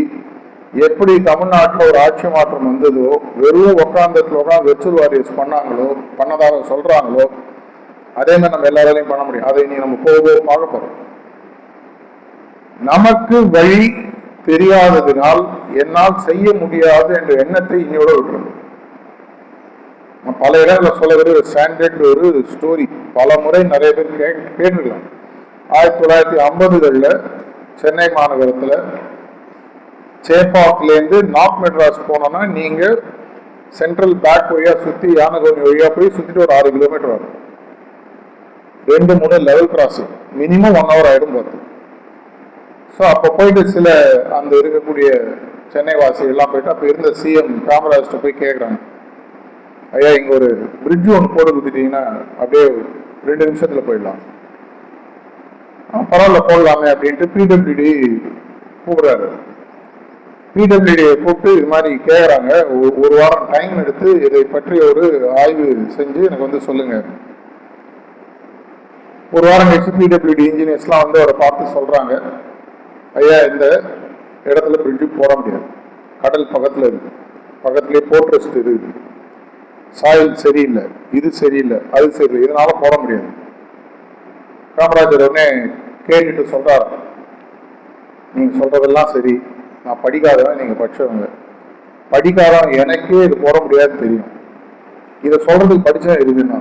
எப்படி தமிழ்நாட்டில் ஒரு ஆட்சி மாற்றம் வந்ததோ, வெறும் உட்கார்ந்ததுல உட்காந்து வெர்ச்சுவல் வாரியர்ஸ் பண்ணாங்களோ, பண்ணதாக சொல்றாங்களோ, அதே மாதிரி நம்ம எல்லாராலையும் பண்ண முடியும். அதை நீ நம்ம போக பார்க்க போறோம். நமக்கு வழி தெரியாததினால் என்னால் செய்ய முடியாது என்ற எண்ணத்தை இன்னையோட விட்டுருந்தோம். பல இடங்களில் சொல்லக்கூடிய ஒரு ஸ்டாண்டர்ட் ஒரு ஸ்டோரி பல முறை நிறைய பேர் கேட்டுருக்கலாம். 1950களில் சென்னை மாநகரத்தில் சேப்பாக்கிலேருந்து நார்த் மெட்ராஸ் போனோம்னா நீங்க சென்ட்ரல் பேக் வழியா சுத்தி யானகோனி வழியா போய் சுத்திட்டு ஒரு 6 கிலோமீட்டர் வரும். 2-3 லெவல் கிராசிங், மினிமம் 1 hour ஆயிடும் பார்த்து. ஸோ அப்போ போயிட்டு சில அந்த இருக்கக்கூடிய சென்னை வாசிகள் எல்லாம் போயிட்டு அப்போ இருந்த CM காமராஜ்கிட்ட போய் கேட்குறாங்க, ஐயா இங்க ஒரு பிரிட்ஜ் ஒன்று போட்டு கொடுத்துட்டீங்கன்னா அப்படியே 2 நிமிஷத்துல போயிடலாம். பரவாயில்ல போடலாமே அப்படின்ட்டு PWD கூப்பிடுறாரு. PWD கூப்பிட்டு இது மாதிரி கேட்குறாங்க, 1 வாரம் டைம் எடுத்து இதை பற்றி ஒரு ஆய்வு செஞ்சு எனக்கு வந்து சொல்லுங்க. 1 வாரம் கழிச்சு PWD இன்ஜினியர்ஸ்லாம் வந்து அவரை பார்த்து சொல்றாங்க, ஐயா இந்த இடத்துல பிரிட்ஜு போட முடியாது, கடல் பக்கத்துல இருக்கு, பக்கத்துலேயே போர்ட்ரஸ்ட் இருக்கு, சாயில் சரியில்லை, இது சரியில்லை, அது சரியில்லை, இதனால போட முடியாது. காமராஜர் உடனே கேட்டுட்டு சொல்றாரு, நீங்க சொல்றதெல்லாம் சரி, நான் படிக்காதவன், நீங்க படிச்சவங்க, படிக்காதவன் எனக்கே இது போட முடியாது தெரியும், இதை சொல்றதுக்கு படிச்சா இருக்குன்னு.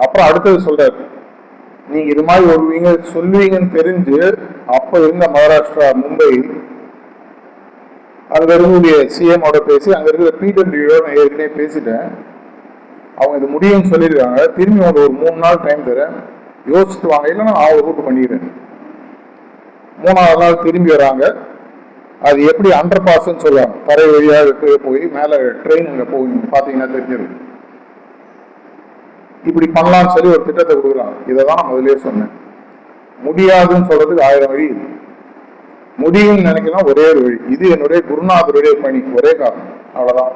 அப்புறம் அடுத்தது சொல்றாரு, நீங்க இது மாதிரி வருவீங்க சொல்லுவீங்கன்னு தெரிஞ்சு அப்ப இருந்த மகாராஷ்டிரா மும்பை அங்க இருக்கக்கூடிய CM ஓட பேசி அங்க இருக்கிற PWD நான் ஏற்கனவே பேசிட்டேன், அவங்க இது முடியும்னு சொல்லியிருக்காங்க, திரும்பி அவங்க ஒரு 3 நாள் டைம் தரேன், யோசிச்சுட்டு வாங்க, இல்லைன்னா நான் ரூட் பண்ணிடுறேன். 3ஆவது நாள் திரும்பி வராங்க. அது எப்படி அண்டர் பாஸ்ன்னு சொல்லுவாங்க, தரை வழியாக போய் மேல ட்ரெயின் அங்க போய் பாத்தீங்கன்னா தெரிஞ்சிடும். இப்படி பண்ணலாம்னு சொல்லி ஒரு திட்டத்தை கொடுக்குறாங்க. இதை தான் நான் முதலே சொன்னேன். முடியாதுன்னு சொல்றதுக்கு 1000 வழி இருக்கு. முடியும்னு நினைக்கலாம் ஒரே ஒரு வழி. இது என்னுடைய குருநாதருடைய பணி, ஒரே காரணம், அவ்வளவுதான்.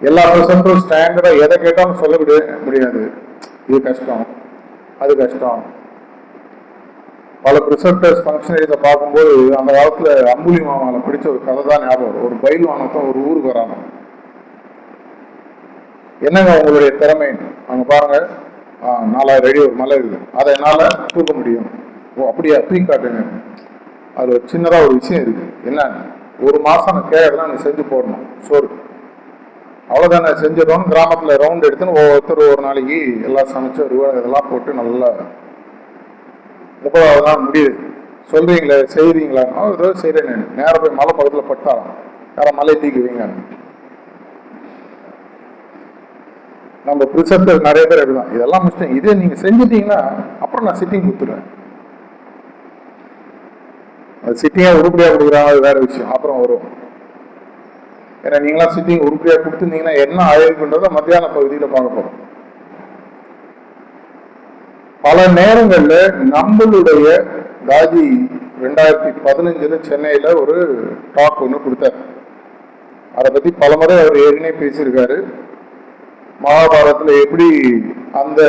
எல்லா பர்சன்டும் ஸ்டாண்டர்டா எதை கேட்டாலும் சொல்ல முடியாது. இது கஷ்டம், அது கஷ்டம். பல ப்ரிசெப்டர்ஸ் ஃபங்க்ஷனரிஸை பார்க்கும்போது அந்த காலத்துல அம்புலி மாமால பிடிச்ச ஒரு கதை தான் ஞாபகம். ஒரு பயில்வானத்தான் ஒரு ஊருக்கு வராங்க. என்னங்க உங்களுடைய திறமை? அங்க பாருங்க 4000 அடி ஒரு மலை இருக்குது, அதை என்னால தூக்க முடியும். ஓ அப்படியா, தூக்கி காட்டுங்க. அது ஒரு சின்னதா ஒரு விஷயம் இருக்கு. என்ன, ஒரு மாசம் நான் கேட்கறதுலாம் நீ செஞ்சு போடணும் சோறு, அவ்வளவுதானே. செஞ்சிடணும். கிராமத்துல ரவுண்ட் எடுத்துன்னு ஒவ்வொருத்தர் ஒரு நாளைக்கு எல்லாம் சமைச்சு இதெல்லாம் போட்டு நல்லா 30வது நாள் முடியுது. சொல்றீங்களே, செய்யறீங்களா? ஏதோ செய்யறேன். நேரம் போய் மலை பக்கத்துல பட்டாலும் யார மலை தீக்குவீங்க. நம்ம ப்ரிசெப்டர் நிறைய பேர் எடுக்கலாம். இதெல்லாம் மிஸ்டேக். இதே நீங்க செஞ்சுட்டீங்கன்னா அப்புறம் நான் சிட்டிங் கொடுத்துருவேன். அது சிட்டிங்கா உருப்படியா கொடுக்குறாங்க, அது வேற விஷயம், அப்புறம் வரும். ஏன்னா நீங்களாம் சிட்டிங் உருப்படியா கொடுத்துருந்தீங்கன்னா என்ன ஆயிருக்குன்றத மத்தியான பகுதியில பார்க்க போறோம். பல நேரங்கள்ல நம்மளுடைய காஜி 2015 சென்னையில ஒரு டாக் ஒன்று கொடுத்தார். அதை பத்தி பல முறை அவர் ஏற்கனவே பேசியிருக்காரு. மகாபாரதத்துல எப்படி அந்த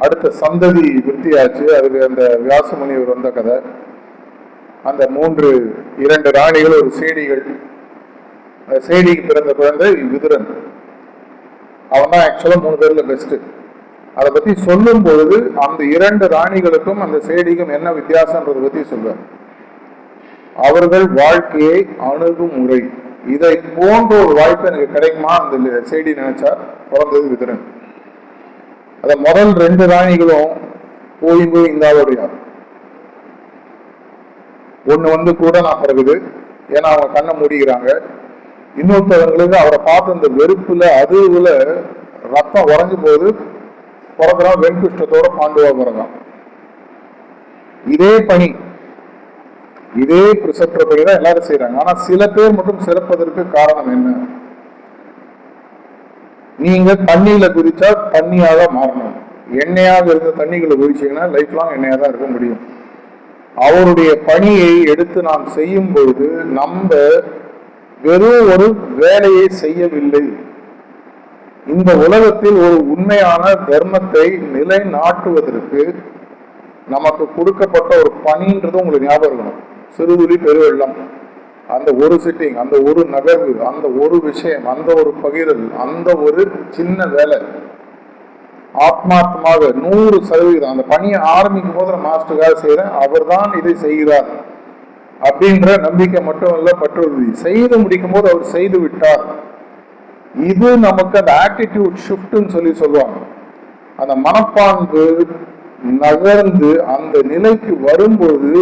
அடுத்த சந்ததி விருத்தியாச்சு, அதுக்கு அந்த வியாசமுனிவர் வந்த கதை, அந்த 2 ராணிகள் ஒரு சேடிகள், சேடிக்கு பிறந்த குழந்தை விதுரன். அவன் தான் ஆக்சுவலா 3 பேர்ல பெஸ்ட். அதை பத்தி சொல்லும் பொழுது அந்த 2 ராணிகளுக்கும் அந்த சேடிக்கும் என்ன வித்தியாசம்ன்றதை பத்தி சொல்றார். அவர்கள் வாழ்க்கையை அணுகும் முறை, இதை போன்ற ஒரு வாய்ப்பு எனக்கு கிடைக்குமா அந்த சேடி நினைச்சா பிறந்தது விதுரன். அத முதல் 2 ராணிகளும் போய் இந்தாவுடைய ஒண்ணு கூட நான் பிறகுது. ஏன்னா அவங்க கண்ணை மூடிக்கிறாங்க. இன்னொருத்தவங்களுக்கு அவரை பார்த்து அந்த வெறுப்புல அதுல ரத்தம் உறைஞ்சு போது பிறகுறான். வெண்குஷ்டத்தோட பாண்டுவா பிறகுறான். இதே பணி, இதே ப்ரிசெப்டர் பணி தான் எல்லாரும் செய்யறாங்க. ஆனா சில பேர் மட்டும் சிறப்பதற்கு காரணம் என்ன? நீங்க தண்ணியில குதிச்சா தண்ணியாக மாறணும். எண்ணெயாக இருந்த தண்ணிகளை குதிச்சீங்கன்னா லைஃப் லாங் எண்ணெயா தான் இருக்க முடியும். அவருடைய பணியை எடுத்து நாம் செய்யும் பொழுது நம்ம வெறும் ஒரு வேலையை செய்யவில்லை. இந்த உலகத்தில் ஒரு உண்மையான தர்மத்தை நிலைநாட்டுவதற்கு நமக்கு கொடுக்கப்பட்ட ஒரு பணின்றது உங்களுக்கு ஞாபகம் இருக்கணும். சிறுதுளி பெருவெள்ளம், அந்த ஒரு சிட்டிங், அந்த ஒரு நகர்வு, அந்த ஒரு விஷயம், அந்த ஒரு பகிரல், அந்த ஒரு சின்ன வேலை ஆத்மார்த்தமாக 100% அந்த பணியை ஆரம்பிக்கும் போது நான் மாஸ்டருக்காக செய்யறேன், அவர் தான் இதை செய்கிறார் அப்படின்ற நம்பிக்கை மட்டும் இல்ல, பற்றுறுதி. செய்து முடிக்கும் போது அவர் செய்து விட்டார். இது நமக்கு அந்த ஆட்டிடியூட் ஷிஃப்ட்னு சொல்லுவாங்க. அந்த மனப்பான்பு நகர்ந்து அந்த நிலைக்கு வரும்போது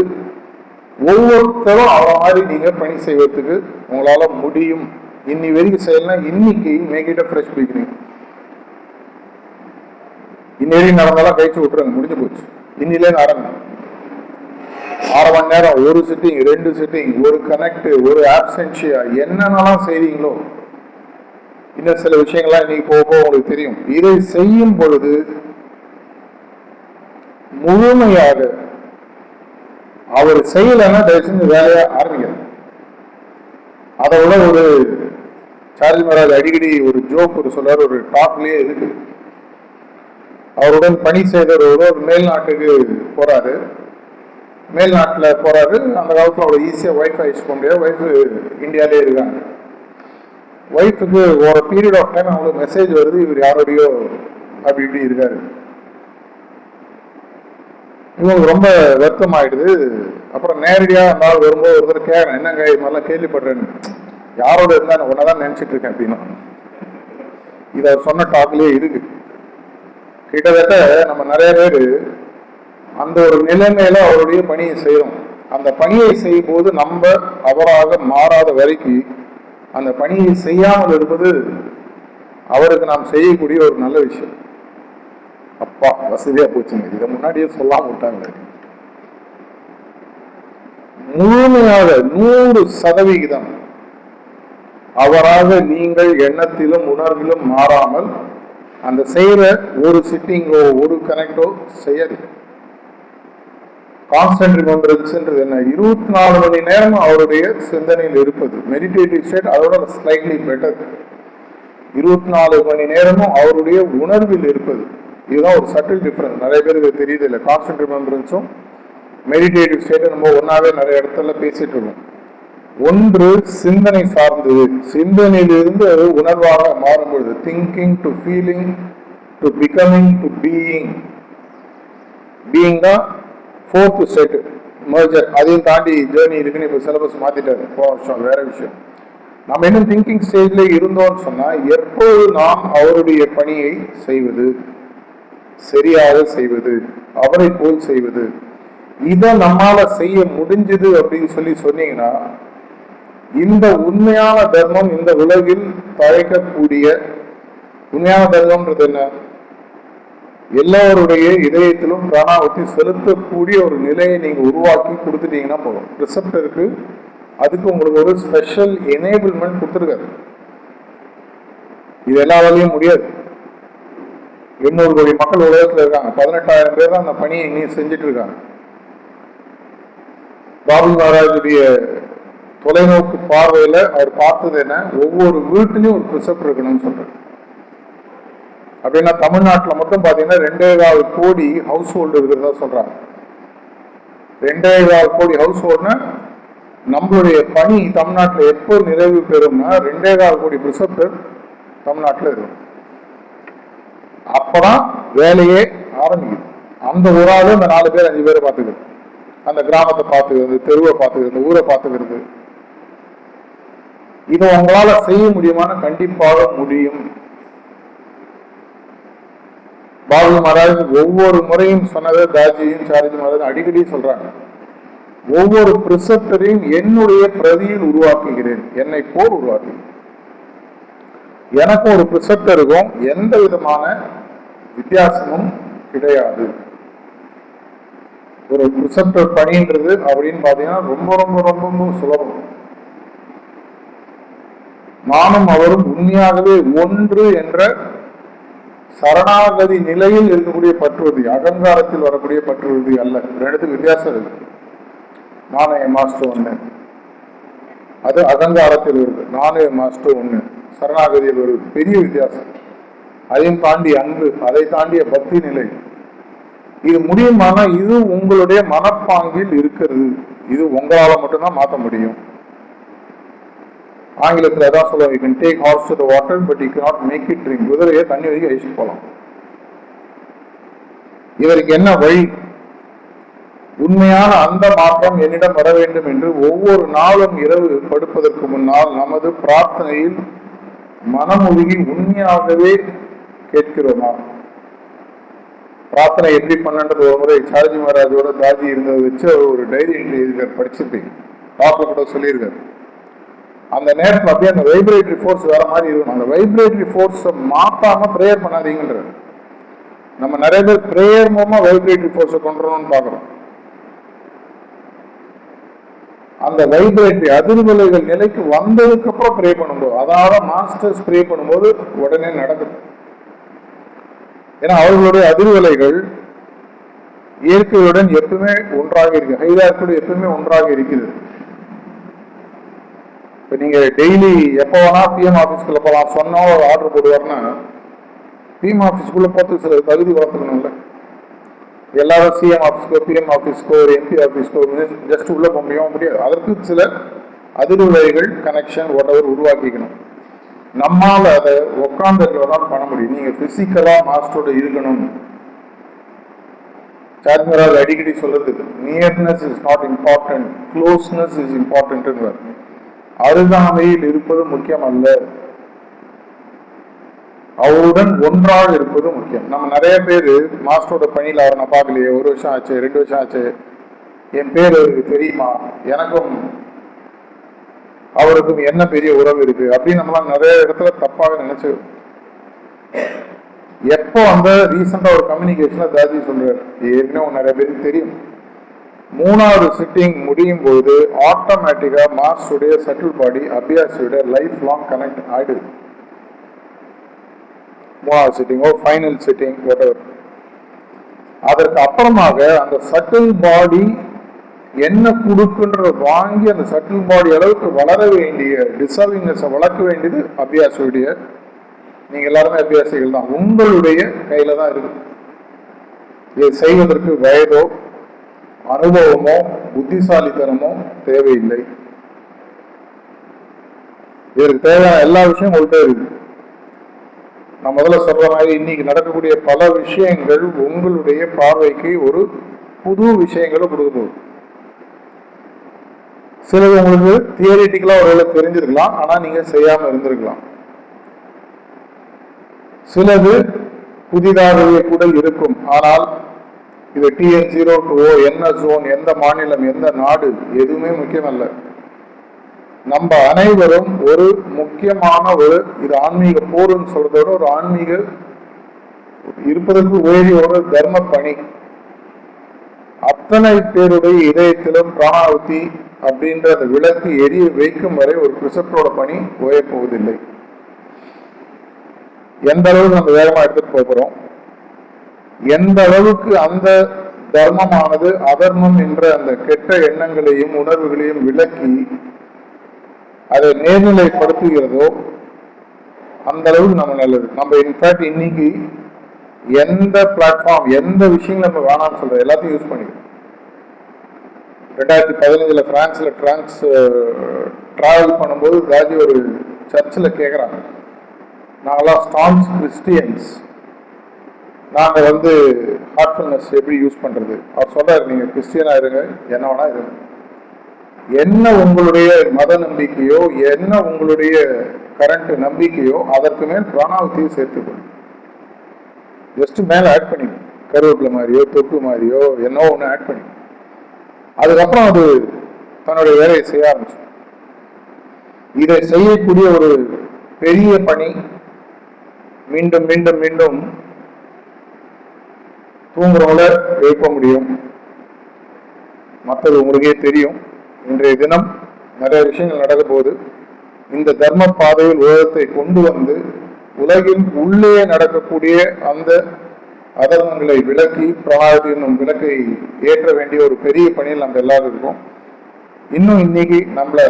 ஒவ்வொருத்தரும் அவ மாதிரி நீங்க பணி செய்வதற்கு உங்களால முடியும். இன்னி வரைக்கும் செய்யலாம், இன்னைக்கு make it a fresh beginning. இன்னி நடந்தாலும் கழிச்சு விட்டுருங்க, முடிஞ்சு போச்சு. இன்னிலே ஆரம்பி 6 மணி நேரம், ஒரு சிட்டிங், 2 சிட்டிங், ஒரு கனெக்ட், ஒரு ஆப்சென்ஷியா, என்னென்னலாம் செய்றீங்களோ இன்னும் சில விஷயங்கள்லாம் இன்னைக்கு போக உங்களுக்கு தெரியும். இதை செய்யும் பொழுது முழுமையாக அவர் செய்யலைன்னா தயவு செஞ்சு வேலையை ஆரம்பிக்கணும். அதை விட ஒரு சார்ஜி மகாராஜ் அடிக்கடி ஒரு ஜோக் ஒரு சொல்றாரு, ஒரு டாக்லயே இருக்கு. அவருடன் பணி செய்தவரோட ஒரு மேல்நாட்டுக்கு போறாரு. மேல்நாட்டுல போறாரு. அந்த காலத்துல அவ்வளவு ஈஸியா ஒய்ஃப் அழைச்சு போக முடியாது. ஒய்ஃப் இந்தியாலே இருக்காங்க. ஒய்ஃபுக்கு ஒரு பீரியட் ஆஃப் டைம் அவங்களுக்கு மெசேஜ் வருது, இவர் யாரோடையோ அப்படி இப்படி இருக்காரு. இவங்களுக்கு ரொம்ப வருத்தம் ஆயிடுது. அப்புறம் நேரடியா அந்த ஆள் வரும்போது ஒருத்தர் கேட்கறேன், என்னங்க இது மாதிரிலாம் கேள்விப்படுறேன்னு. யாரோட இருந்தா உன்னதான் நினைச்சிட்டு இருக்கேன் அப்படின்னா. இது அவர் சொன்ன டாக்லயே இருக்கு. கிட்டத்தட்ட நம்ம நிறைய பேர் அந்த ஒரு நிலைமையில அவருடைய பணியை செய்யறோம். அந்த பணியை செய்யும் போது நம்ம அவராக மாறாத வரைக்கும் அந்த பணியை செய்யாமல் இருப்பது அவருக்கு நாம் செய்யக்கூடிய ஒரு நல்ல விஷயம். அப்பா வசதியா போச்சுங்க, இதை முன்னாடியே சொல்லாம விட்டாங்க. முழுமையாக 100% அவராக நீங்கள் எண்ணத்திலும் உணர்விலும் மாறாமல் அந்த செய்யற ஒரு சிட்டிங்கோ ஒரு கனெக்டோ செய்யாது. கான்ஸ்டன்ட் ரிமெம்பரன்ஸ்ன்றது என்ன? 24 மணி நேரம் அவருடைய சிந்தனையில் இருப்பது. மெடிடேட்டிவ் ஸ்டேட் அதோட ஸ்லைட்லி பெட்டர். 24 மணி நேரமும் அவருடைய உணர்வில் இருப்பது. இதுதான் ஒரு சட்டில் டிஃபரன்ஸ். நிறைய பேருக்கு தெரியுது இல்லை. கான்ஸ்டன்ட் ரிமெம்பரன்ஸும் மெடிடேட்டிவ் ஸ்டேட்டை நம்ம ஒன்னாவே நிறைய இடத்துல பேசிட்டு இருக்கோம். ஒன்று சிந்தனை சார்ந்தது. சிந்தனையிலிருந்து அது உணர்வாக மாறும்பொழுது thinking to feeling to becoming to being. Being தான் ஃபோர்த் ஸ்டேட் மர்ஜர். அதையும் தாண்டி ஜேர்னி இருக்குன்னு இப்போ சிலபஸ் மாத்திட்டாரு போன வருஷம். வேற விஷயம். நம்ம இன்னும் திங்கிங் ஸ்டேஜ்ல இருந்தோம்னு சொன்னா எப்போது நாம் அவருடைய பணியை செய்வது, சரியாக செய்வது, அவரை போல் செய்வது, இதை நம்மால செய்ய முடிஞ்சது அப்படின்னு சொல்லி சொன்னீங்கன்னா இந்த உண்மையான தர்மம் இந்த உலகில் தழைக்கக்கூடிய உண்மையான தர்மம்ன்றது என்ன? எல்லோருடைய இதயத்திலும் பிராணாவத்தை செலுத்தக்கூடிய ஒரு நிலையை நீங்க உருவாக்கி கொடுத்துட்டீங்கன்னா போதும். ரிசப்டருக்கு அதுக்கு உங்களுக்கு ஒரு ஸ்பெஷல் எனேபிள்மெண்ட் கொடுத்துருக்காரு. இது எல்லா வேலையும் முடியாது. 800 கோடி மக்கள் உலகத்தில் இருக்காங்க. 18,000 பேர் தான் அந்த பணியை இன்னும் செஞ்சுட்டு இருக்காங்க. பாபு மகாராஜுடைய தொலைநோக்கு பார்வையில அவர் பார்த்தது என்ன? ஒவ்வொரு வீட்டிலையும் ஒரு ப்ரிசப்ட் இருக்கணும்னு சொல்றாரு. அப்படின்னா தமிழ்நாட்டில் மட்டும் பாத்தீங்கன்னா 2.25 கோடி ஹவுஸ் ஹோல்டு இருக்கிறதா சொல்றாங்க. 2.25 கோடி ஹவுஸ் ஹோல்டுனா நம்மளுடைய பணி தமிழ்நாட்டில் எப்போ நிறைவு பெறும்னா 2.25 கோடி ப்ரிசப்டர் தமிழ்நாட்டில் இருக்கும். அப்பதான் வேலையே ஆரம்பிக்கும். அந்த ஒரு ஆளு அந்த 4 பேர் 5 பேரை பார்த்துக்கிறது, அந்த கிராமத்தை பார்த்துக்கிறது, தெருவை பார்த்துக்கிறது, ஊரை பார்த்துக்கிறது. இதை உங்களால செய்ய முடியுமான? கண்டிப்பாக முடியும். பாபு மகாராஜ் ஒவ்வொரு முறையும் சொன்னதை தாஜியும் சாரிஜி மகாராஜ் அடிக்கடி சொல்றாங்க. ஒவ்வொரு பிரிசப்டரையும் என்னுடைய பிரதியில் உருவாக்குகிறேன், என்னை போல் உருவாக்குகிறேன். எனக்கும் ஒரு பிரிசப்டருக்கும் எந்த விதமான வித்தியாசமும் கிடையாது. ஒரு பிரிசப்டர் பணின்றது அப்படின்னு பாத்தீங்கன்னா ரொம்ப ரொம்ப ரொம்ப சுலபம். நானும் அவரும் உண்மையாகவே ஒன்று என்ற சரணாகதி நிலையில் இருக்கக்கூடிய பற்றுறுதி, அகங்காரத்தில் வரக்கூடிய பற்றுறுதி அல்ல. ரெண்டுத்துக்கு வித்தியாசம் இருக்கு. நானும் என் மாஸ்டர் ஒண்ணு, அது அகங்காரத்தில் வருது. நானும் என் மாஸ்டர் ஒண்ணு சரணாகதியில் வருது. பெரிய வித்தியாசம். அதையும் தாண்டி அன்பு, அதை தாண்டிய பக்தி நிலை. இது முடியுமானா இது உங்களுடைய மனப்பாங்கில் இருக்கிறது. இது உங்களால மட்டும்தான் மாற்ற முடியும். ஆங்கிலத்தில் அதான் சொல்லுவாங்க, you can take horse to the water but you cannot make it drink. குதிரையை தண்ணி வரைக்கும் அழிச்சுட்டு போகலாம். இதற்கு என்ன வழி? உண்மையான அந்த மாற்றம் என்னிடம் வர வேண்டும் என்று ஒவ்வொரு நாளும் இரவு படுப்பதற்கு முன்னால் நமது பிரார்த்தனையில் மனமொழுகி உண்மையாகவே கேட்கிறோமா? பிரார்த்தனை எப்படி பண்ணன்றது ஒரு முறை சார்ஜி மகாராஜோட தாஜி இருந்ததை வச்சு ஒரு டைரி என்ட்ரி எழுதியிருக்கார், படிச்சிருப்பீங்க. டாக்டர் கூட சொல்லியிருக்காரு. அந்த நேரத்தில் அப்படியே அந்த வைப்ரேட்டரி ஃபோர்ஸ் வேற மாதிரி இருக்கும். அந்த வைப்ரேட்டரி ஃபோர்ஸை மாற்றாம ப்ரேயர் பண்ணாதீங்கன்றது. நம்ம நிறைய பேர் ப்ரேயர் மூலமா வைப்ரேட்டரி ஃபோர்ஸை கொண்டுறோம்னு பார்க்குறோம். அந்த வைப்ரேட்டரி அதிர்வலைகள் நிலைக்கு வந்ததுக்கு அப்புறம் ப்ரே பண்ணும்போது, அதாவது மாஸ்டர்ஸ் ப்ரே பண்ணும்போது உடனே நடக்குது. ஏன்னா அவர்களுடைய அதிர்வலைகள் இயற்கையுடன் எப்பவுமே ஒன்றாக இருக்கு. ஹைரார்க்கியோட எப்பவுமே ஒன்றாக இருக்குது. இப்போ நீங்க டெய்லி எப்போ வேணா பிஎம் ஆஃபீஸ்க்குள்ள போகலாம் சொன்னா ஒரு ஆர்டர் போடுவார்னா பிஎம் ஆஃபீஸ்க்குள்ள பார்த்து சில தகுதி வளர்த்துக்கணும்ல. எல்லாரும் சிஎம் ஆஃபீஸ்க்கோ பிஎம் ஆஃபீஸ்க்கோ ஒரு எம்பி ஆஃபீஸ்க்கோ ஜஸ்ட் உள்ள போக முடியாது. அதற்கு சில அதிர்வலைகள் கனெக்ஷன் ஒட்டவர் உருவாக்கிக்கணும். நம்மால அதை உட்காந்துருக்கிறதான் பண்ண முடியும். நீங்க பிசிக்கலா மாஸ்டரோட இருக்கணும். சார்ஜ் அடிக்கடி சொல்றது, nearness is not important, closeness is important. அருகாமையில் இருப்பது முக்கியம் அல்ல, அவருடன் ஒன்றாக இருப்பது முக்கியம். நம்ம நிறைய பேர் மாஸ்டரோட பணியில் அவரை நான் பார்க்கலையே, 1 வருஷம் ஆச்சு, 2 வருஷம் ஆச்சு, என் பேர் அவருக்கு தெரியுமா, எனக்கும் அவருக்கும் என்ன பெரிய உறவு இருக்கு அப்படின்னு நம்மளாம் நிறைய இடத்துல தப்பாக நினைச்சு. எப்போ அந்த ரீசெண்டா ஒரு கம்யூனிகேஷன்ல தாஜி சொல்றாரு, ஏற்கனவே நிறைய பேருக்கு தெரியும், மூணாவது சிட்டிங் முடியும் போது ஆட்டோமேட்டிக்கா மாஸ்டருடைய சட்டில் பாடி அபியாசியோட லைஃப் லாங் கனெக்ட் ஆயிடுது. மூணாவது சிட்டிங்கோ ஃபைனல் சிட்டிங் whatever. அதற்கு அப்புறமாக அந்த சட்டில் பாடி என்ன கொடுக்குன்றத வாங்கி அந்த சட்டில் பாடி அளவுக்கு வளர வேண்டிய டிசர்விங்னஸ் வளர்க்க வேண்டியது அபியாசியுடைய, நீங்க எல்லாருமே அபியாசிகள் தான், உங்களுடைய கையில தான் இருக்கு. இதை செய்வதற்கு வயதோ அனுபவமோ புத்திசாலித்தனமோ தேவையில்லை. இதற்கு தேவையான எல்லா விஷயம் உங்கள்கிட்ட இருக்கு. நான் முதல்ல சொல்ற மாதிரி இன்னைக்கு நடக்கக்கூடிய பல விஷயங்கள் உங்களுடைய பார்வைக்கு ஒரு புது விஷயங்களை கொடுக்க போகுது. சிலது உங்களுக்கு தியரிட்டிக்கலா ஒருவேளை தெரிஞ்சிருக்கலாம், ஆனா நீங்க செய்யாம இருந்திருக்கலாம். சிலது புதிதாகவே கூட இருக்கும், ஆனால் இது TN0 to O என்ன ஜோன், எந்த மாநிலம், எந்த நாடு எதுவுமே முக்கியம் அல்ல. நம்ம அனைவரும் ஒரு முக்கியமான இது ஆன்மீக போர்ன்னு சொல்றதோட ஒரு ஆன்மீக இருப்பதற்கு உயரிய ஒரு தர்ம பணி. அத்தனை பேருடைய இதயத்திலும் பிராணாவதி அப்படின்ற அந்த விளக்கு எரிய வைக்கும் வரை ஒரு பிரிசப்டோட பணி ஓயப்போவதில்லை. எந்த அளவுக்கு நம்ம வேகமா எடுத்துட்டு போகிறோம், எந்த அளவுக்கு அந்த தர்மமானது அதர்மம் என்ற அந்த கெட்ட எண்ணங்களையும் உணர்வுகளையும் விளக்கி அதை நேர்நிலைப்படுத்துகிறதோ அந்த அளவுக்கு நம்ம நல்லது. நம்ம இன்ஃபேக்ட் இன்னைக்கு எந்த பிளாட்ஃபார்ம் எந்த விஷயங்கள் நம்ம வேணாம்னு சொல்றோம் எல்லாத்தையும் யூஸ் பண்ணிக்கிறோம். 2015 பிரான்ஸ்ல டிராவல் பண்ணும்போது ராஜி ஒரு சர்ச்சில் கேட்குறாங்க, நாங்களாம் ஸ்டான்ஸ் கிறிஸ்டியன்ஸ், நாங்கள் ஹார்ட்ஃபுல்னஸ் எப்படி யூஸ் பண்றது? அவர் சொல்றாரு, நீங்க கிறிஸ்டியனா இருங்க, என்ன வேணா இருங்க, என்ன உங்களுடைய மத நம்பிக்கையோ என்ன உங்களுடைய கரண்ட் நம்பிக்கையோ அதற்கு மேல் பிராணாவதியை சேர்த்துக்கணும். ஜஸ்ட் மேல ஆட் பண்ணி கருவேப்பிலை மாதிரியோ தொக்கு மாதிரியோ என்னோ ஒன்று ஆட் பண்ணி அதுக்கப்புறம் அது தன்னுடைய வேலையை செய்ய ஆரம்பிச்சு. இதை செய்யக்கூடிய ஒரு பெரிய பணி. மீண்டும் மீண்டும் மீண்டும் தூங்குறவங்கள எழுப்ப முடியும். மற்றது உங்களுக்கே தெரியும். இன்றைய தினம் நிறைய விஷயங்கள் நடக்க போது இந்த தர்ம பாதையில் உலகத்தை கொண்டு வந்து உலகில் உள்ளே நடக்கக்கூடிய அந்த அதர்மங்களை விளக்கி பிராணாவதி என்னும் விளக்கை ஏற்ற வேண்டிய ஒரு பெரிய பணியில் நம்ம எல்லாரும் இருக்கோம். இன்னும் இன்னைக்கு நம்மள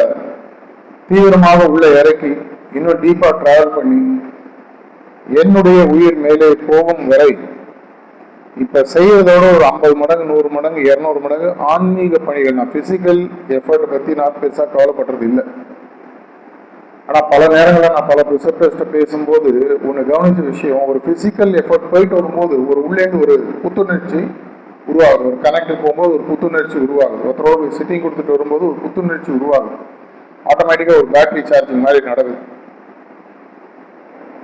தீவிரமாக உள்ள இறக்கி இன்னும் டீப்பா டிராவல் பண்ணி என்னுடைய உயிர் மேலே போகும் வரை இப்ப செய்யறதோட ஒரு 50 மடங்கு 100 மடங்கு 200 மடங்கு ஆன்மீக பணிகள். நான் பிசிக்கல் எஃபர்ட் பத்தி நான் பெருசா கவலைப்படுறது இல்லை. ஆனா பல நேரங்களில் நான் பல ரிசர்ச்சர்ஸ்ட பேசும்போது ஒன்று கவனிச்ச விஷயம், ஒரு பிசிக்கல் எஃபர்ட் போயிட்டு வரும்போது ஒரு உள்ளேந்து ஒரு புத்துணர்ச்சி உருவாகுது. ஒரு கனெக்ட் போகும்போது ஒரு புத்துணர்ச்சி உருவாகுது. ஒருத்தரோட சிட்டிங் கொடுத்துட்டு வரும்போது ஒரு புத்துணர்ச்சி உருவாகுது. ஆட்டோமேட்டிக்கா ஒரு பேட்டரி சார்ஜிங் மாதிரி நடக்குது.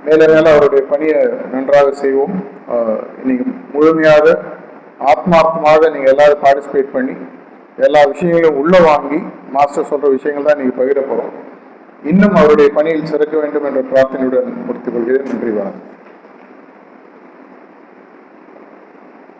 மேல மேல அவருடைய பணியை நன்றாக செய்வோம். இன்னைக்கு முழுமையாக ஆத்மார்த்தமாக நீங்க எல்லாரும் பார்ட்டிசிபேட் பண்ணி எல்லா விஷயங்களையும் உள்ள வாங்கி மாஸ்டர் சொல்ற விஷயங்கள் தான் நீங்க பகிர போறோம். இன்னும் அவருடைய பணியில் சிறக்க வேண்டும் என்ற பிரார்த்தனையுடன் முடித்துக் கொள்கிறேன். நன்றி, வணக்கம்.